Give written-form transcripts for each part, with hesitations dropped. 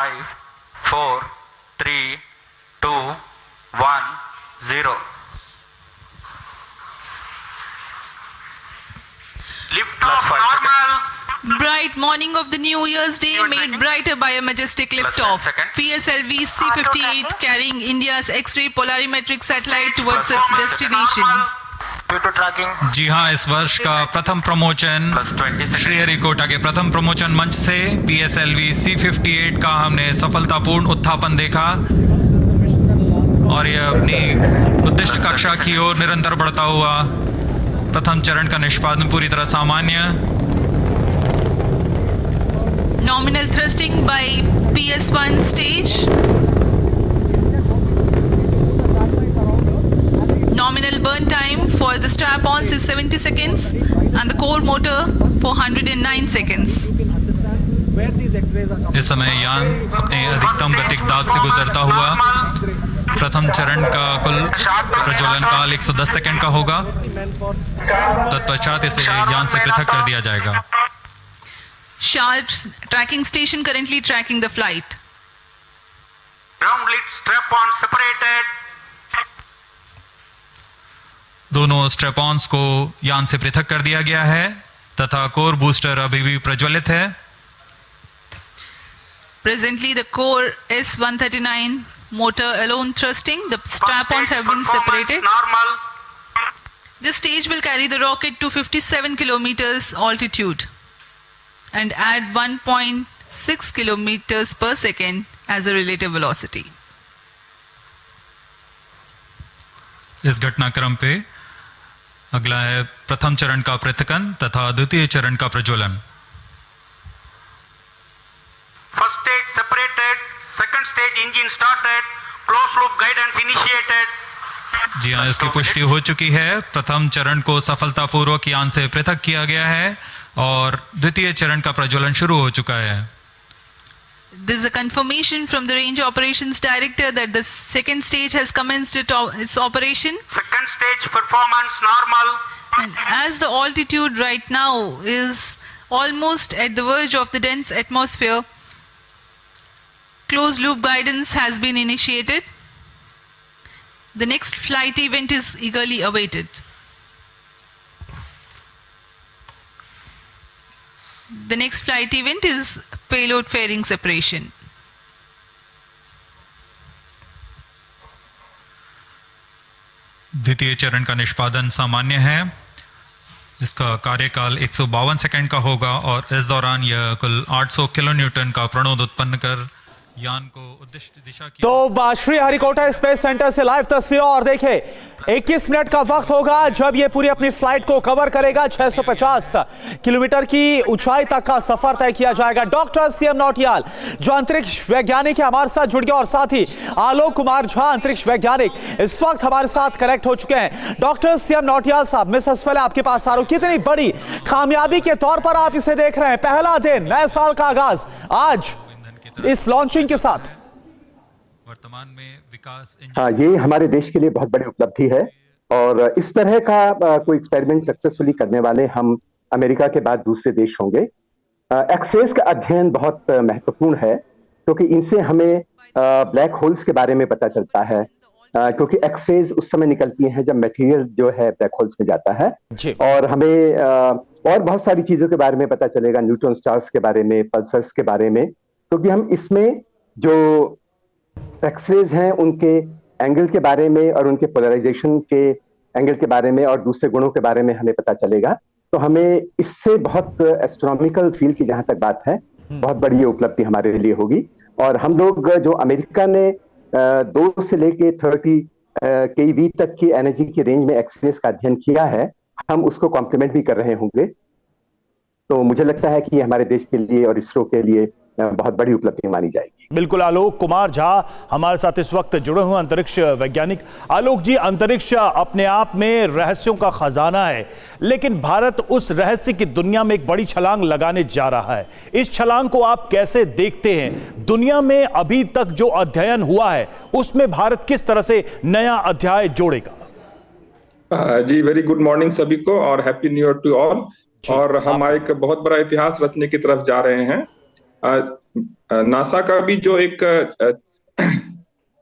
5, 4, 3, 2, 1, 0. Lift off normal. Bright morning of the New Year's Day made brighter by a majestic liftoff. PSLV C-58 carrying India's X-ray polarimetric satellite towards its destination. जी हाँ, इस वर्ष का प्रथम promotion Sriharikota के प्रथम promotion मंच से PSLV C-58 का हमने सफलतापूर्ण उत्थापन देखा और यह अपनी उद्दिष्ट कक्षा की ओर निरंतर बढ़ता हुआ। प्रथम चरण का निष्पादन पूरी तरह सामान्य। Nominal thrusting by PS1 stage. Nominal burn time for the strap-ons is 70 seconds and the core motor for 109 seconds. इस समय यान अपने अधिकतम गतिक दाब से गुजरता हुआ। प्रथम चरण का कुल प्रज्वलन काल 110 सेकंड का होगा। तत्पश्चात इसे यान से पृथक कर दिया जाएगा। Sharp tracking station currently tracking the flight. Ground lead strap-on separated. दोनों स्ट्रैप-ऑन्स को यान से पृथक कर दिया गया है तथा कोर बूस्टर अभी भी प्रज्वलित है। Presently the core S139 motor alone thrusting. The strap-ons have been separated. Normal. This stage will carry the rocket to 57 kilometers altitude and add 1.6 kilometers per second as a relative velocity. इस घटनाक्रम पे अगला है प्रथम चरण का पृथकन तथा द्वितीय चरण का प्रज्वलन। First stage separated. Second stage engine started. Closed loop guidance initiated. जी हाँ, इसकी पुष्टि हो चुकी है। प्रथम चरण को सफलतापूर्वक यान से पृथक किया गया है और द्वितीय चरण का प्रज्वलन शुरू हो चुका है। This is a confirmation from the Range Operations Director that the second stage has commenced its operation. Second stage performance normal. And as the altitude right now is almost at the verge of the dense atmosphere, closed loop guidance has been initiated. The next flight event is eagerly awaited. The next flight event is payload fairing separation. द्वितीय चरण का निष्पादन सामान्य है। इसका कार्यकाल 152 second का होगा और इस दौरान यह कुल 800 किलोन्यूटन का प्रणोद उत्पन्न कर यान को उद्दिष्ट दिशा की। तो श्रीहरिकोटा स्पेस सेंटर से लाइव तस्वीरों और देखें 21 मिनट का वक्त होगा जब ये पूरी अपनी फ्लाइट को कवर करेगा। 650 किलोमीटर की ऊंचाई तक का सफर तय किया जाएगा। डॉक्टर सीएम नौटियाल जो अंतरिक्ष वैज्ञानिक है हमारे साथ जुड़ गए और साथ ही आलोक कुमार झा अंतरिक्ष वैज्ञानिक इस वक्त हमारे साथ कनेक्ट हो चुके हैं। डॉक्टर सीएम नौटियाल साहब, मैं सबसे पहले आपके पास आ रहा हूं, कितनी बड़ी कामयाबी के तौर पर आप इसे देख रहे हैं? पहला दिन, नए साल का आगाज आज इस लॉन्चिंग के साथ। वर्तमान में विकास। हाँ, ये हमारे देश के लिए बहुत बड़ी उपलब्धि है और इस तरह का कोई एक्सपेरिमेंट सक्सेसफुली करने वाले हम अमेरिका के बाद दूसरे देश होंगे। एक्सरेज का अध्ययन बहुत महत्वपूर्ण है क्योंकि इनसे हमें ब्लैक होल्स के बारे में पता चलता है, क्योंकि एक्सरेज उस समय निकलती हैं जब मटेरियल जो है ब्लैक होल्स में जाता है और हमें और बहुत सारी चीजों के बारे में पता चलेगा, न्यूट्रॉन स्टार्स के बारे में, पल्सर्स के बारे में, क्योंकि हम इसमें जो एक्सरेज हैं उनके एंगल के बारे में और उनके पोलराइजेशन के एंगल के बारे में और दूसरे गुणों के बारे में हमें पता चलेगा। तो हमें इससे बहुत एस्ट्रोनॉमिकल फील्ड की जहां तक बात है बहुत बड़ी ये उपलब्धि हमारे लिए होगी। और हम लोग जो अमेरिका ने 2 से लेके 30 केवी तक की एनर्जी की रेंज में एक्सरेज का अध्ययन किया है, हम उसको कॉम्प्लीमेंट भी कर रहे होंगे। तो मुझे लगता है कि ये हमारे देश के लिए और इसरो के लिए बहुत बड़ी उपलब्धि मानी जाएगी। बिल्कुल, आलोक कुमार झा हमारे साथ इस वक्त जुड़े हुए अंतरिक्ष वैज्ञानिक। आलोक जी, अंतरिक्ष अपने आप में रहस्यों का खजाना है, लेकिन भारत उस रहस्य की दुनिया में एक बड़ी छलांग लगाने जा रहा है। इस छलांग को आप कैसे देखते हैं? दुनिया में अभी तक जो अध्ययन हुआ है उसमें भारत किस तरह से नया अध्याय जोड़ेगा? जी, वेरी गुड मॉर्निंग सभी को और happy new year to all. और हम एक बहुत बड़ा इतिहास रचने की तरफ जा रहे हैं। नासा का भी जो एक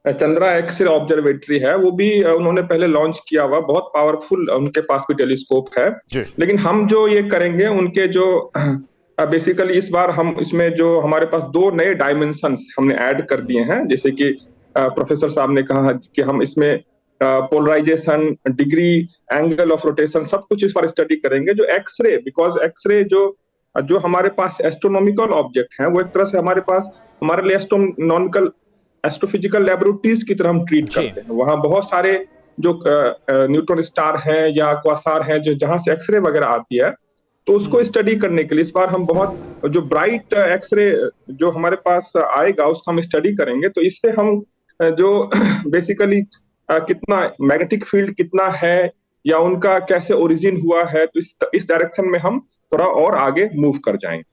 चंद्रा एक्सरे ऑब्जर्वेटरी है वो भी उन्होंने पहले लॉन्च किया हुआ, बहुत पावरफुल उनके पास भी टेलीस्कोप है। लेकिन हम जो ये करेंगे उनके जो बेसिकली इस बार हम इसमें जो हमारे पास 2 नए डायमेंशंस हमने ऐड कर दिए हैं, जैसे कि प्रोफेसर साहब ने कहा कि हम इसमें polarisation, degree, angle of rotation सब कुछ इस बार स्टडी करेंगे। जो एक्सरे, बिकॉज एक्सरे जो हमारे पास एस्ट्रोनॉमिकल ऑब्जेक्ट हैं वो एक तरह से हमारे पास हमारे लिए एस्ट्रोनॉमिकल एस्ट्रोफिजिकल लैबोरेटरीज की तरह हम ट्रीट करते हैं। वहां बहुत सारे जो न्यूट्रॉन स्टार हैं या क्वासार हैं जो जहां से एक्सरे वगैरह आती है, तो उसको स्टडी करने के लिए इस बार हम बहुत जो ब्राइट एक्सरे जो हमारे पास आएगा उसको हम स्टडी करेंगे। तो इससे हम जो बेसिकली कितना मैग्नेटिक फील्ड कितना है या उनका कैसे ओरिजिन हुआ है, तो इस डायरेक्शन में हम थोड़ा और आगे मूव कर जाएंगे।